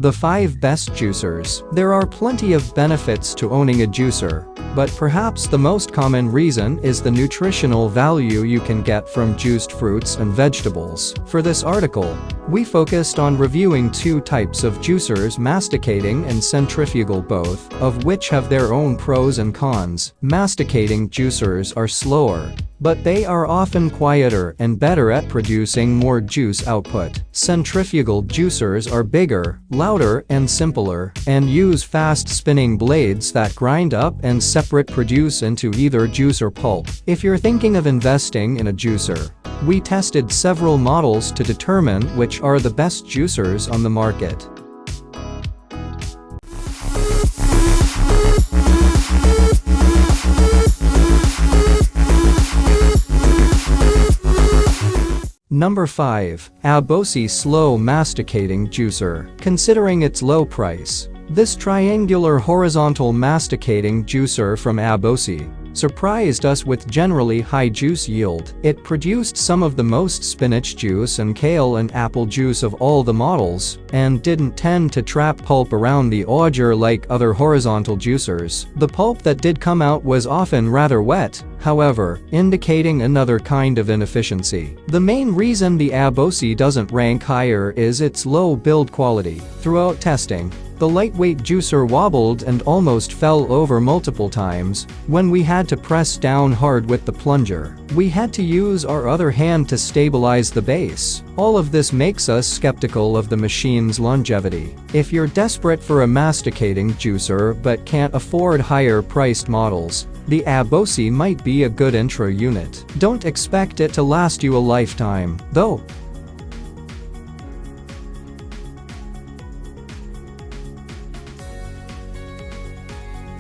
The 5 best juicers. There are plenty of benefits to owning a juicer, but perhaps the most common reason is the nutritional value you can get from juiced fruits and vegetables. For this article, we focused on reviewing 2 types of juicers, masticating and centrifugal, both of which have their own pros and cons. Masticating juicers are slower, but they are often quieter and better at producing more juice output. Centrifugal juicers are bigger, louder, and simpler, and use fast spinning blades that grind up and separate produce into either juice or pulp. If you're thinking of investing in a juicer, we tested several models to determine which are the best juicers on the market. Number 5. Aobosi Slow Masticating Juicer. Considering its low price, this triangular horizontal masticating juicer from Aobosi surprised us with generally high juice yield. It produced some of the most spinach juice and kale and apple juice of all the models, and didn't tend to trap pulp around the edge like other horizontal juicers. The pulp that did come out was often rather wet, however, indicating another kind of inefficiency. The main reason the Aobosi doesn't rank higher is its low build quality. Throughout testing, the lightweight juicer wobbled and almost fell over multiple times when we had to press down hard with the plunger. We had to use our other hand to stabilize the base. All of this makes us skeptical of the machine's longevity. If you're desperate for a masticating juicer but can't afford higher priced models, the Aobosi might be a good intro unit. Don't expect it to last you a lifetime, though.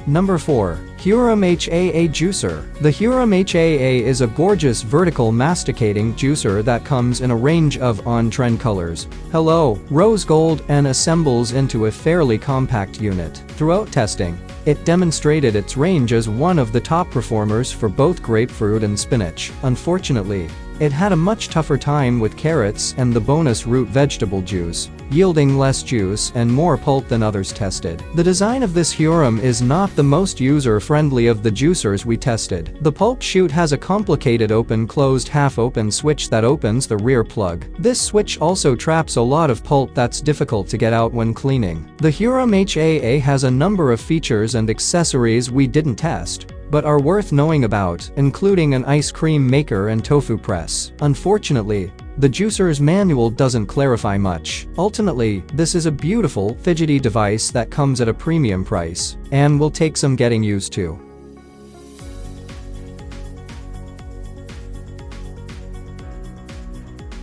Number 4. Hurom HAA Juicer. The Hurom HAA is a gorgeous vertical masticating juicer that comes in a range of on-trend colors, hello, rose gold, and assembles into a fairly compact unit. Throughout testing, it demonstrated its range as one of the top performers for both grapefruit and spinach. Unfortunately, it had a much tougher time with carrots and the bonus root vegetable juice, yielding less juice and more pulp than others tested. The design of this Hurom is not the most user-friendly of the juicers we tested. The pulp chute has a complicated open-closed half-open switch that opens the rear plug. This switch also traps a lot of pulp that's difficult to get out when cleaning. The Hurom HAA has a number of features and accessories we didn't test, but are worth knowing about, including an ice cream maker and tofu press. Unfortunately, the juicer's manual doesn't clarify much. Ultimately, this is a beautiful, fidgety device that comes at a premium price, and will take some getting used to.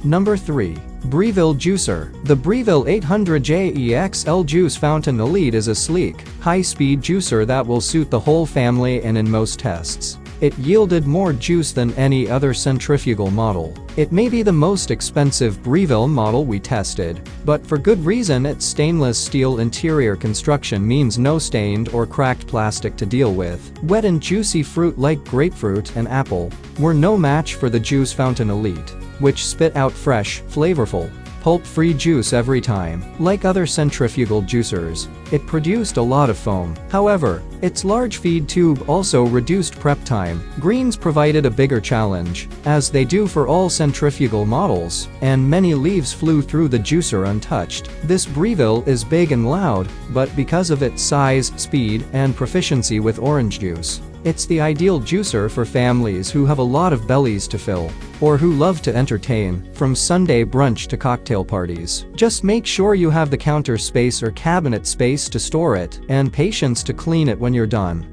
Number 3. Breville Juicer. The Breville 800JEXL Juice Fountain Elite is a sleek, high-speed juicer that will suit the whole family, and in most tests, it yielded more juice than any other centrifugal model. It may be the most expensive Breville model we tested, but for good reason. Its stainless steel interior construction means no stained or cracked plastic to deal with. Wet and juicy fruit like grapefruit and apple were no match for the Juice Fountain Elite, which spit out fresh, flavorful, pulp-free juice every time. Like other centrifugal juicers, it produced a lot of foam. However, its large feed tube also reduced prep time. Greens provided a bigger challenge, as they do for all centrifugal models, and many leaves flew through the juicer untouched. This Breville is big and loud, but because of its size, speed, and proficiency with orange juice, it's the ideal juicer for families who have a lot of bellies to fill, or who love to entertain, from Sunday brunch to cocktail parties. Just make sure you have the counter space or cabinet space to store it, and patience to clean it when you're done.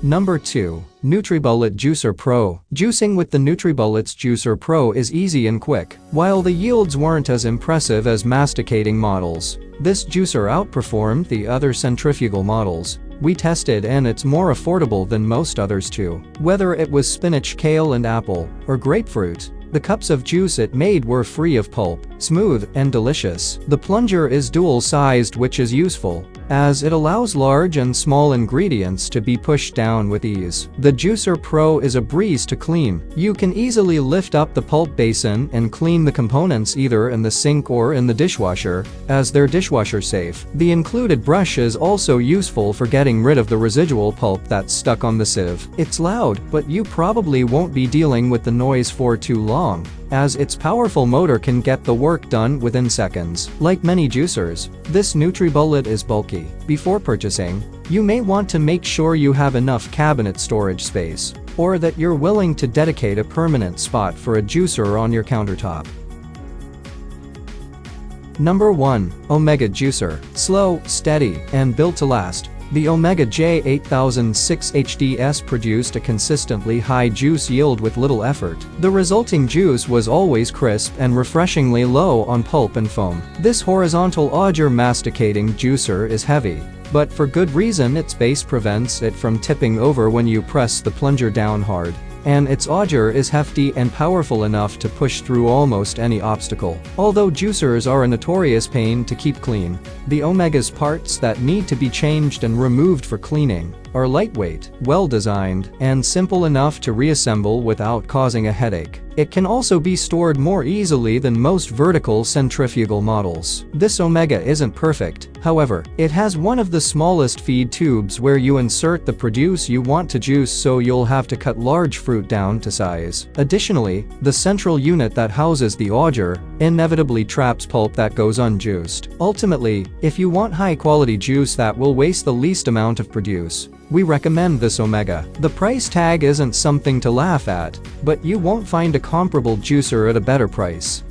Number 2. NutriBullet Juicer Pro. Juicing with the NutriBullet's Juicer Pro is easy and quick. While the yields weren't as impressive as masticating models, this juicer outperformed the other centrifugal models we tested, and it's more affordable than most others too. Whether it was spinach, kale and apple, or grapefruit, the cups of juice it made were free of pulp, smooth, and delicious. The plunger is dual-sized, which is useful, as it allows large and small ingredients to be pushed down with ease. The Juicer Pro is a breeze to clean. You can easily lift up the pulp basin and clean the components either in the sink or in the dishwasher, as they're dishwasher safe. The included brush is also useful for getting rid of the residual pulp that's stuck on the sieve. It's loud, but you probably won't be dealing with the noise for too long, as its powerful motor can get the work done within seconds. Like many juicers, this NutriBullet is bulky. Before purchasing, you may want to make sure you have enough cabinet storage space, or that you're willing to dedicate a permanent spot for a juicer on your countertop. Number 1. Omega Juicer. Slow, steady, and built to last. The Omega J8006 HDS produced a consistently high juice yield with little effort. The resulting juice was always crisp and refreshingly low on pulp and foam. This horizontal auger masticating juicer is heavy, but for good reason. Its base prevents it from tipping over when you press the plunger down hard, and its auger is hefty and powerful enough to push through almost any obstacle. Although juicers are a notorious pain to keep clean, the Omega's parts that need to be changed and removed for cleaning are lightweight, well-designed, and simple enough to reassemble without causing a headache. It can also be stored more easily than most vertical centrifugal models. This Omega isn't perfect, however. It has one of the smallest feed tubes where you insert the produce you want to juice, so you'll have to cut large fruit down to size. Additionally, the central unit that houses the auger inevitably traps pulp that goes unjuiced. Ultimately, if you want high-quality juice that will waste the least amount of produce, we recommend this Omega. The price tag isn't something to laugh at, but you won't find a comparable juicer at a better price.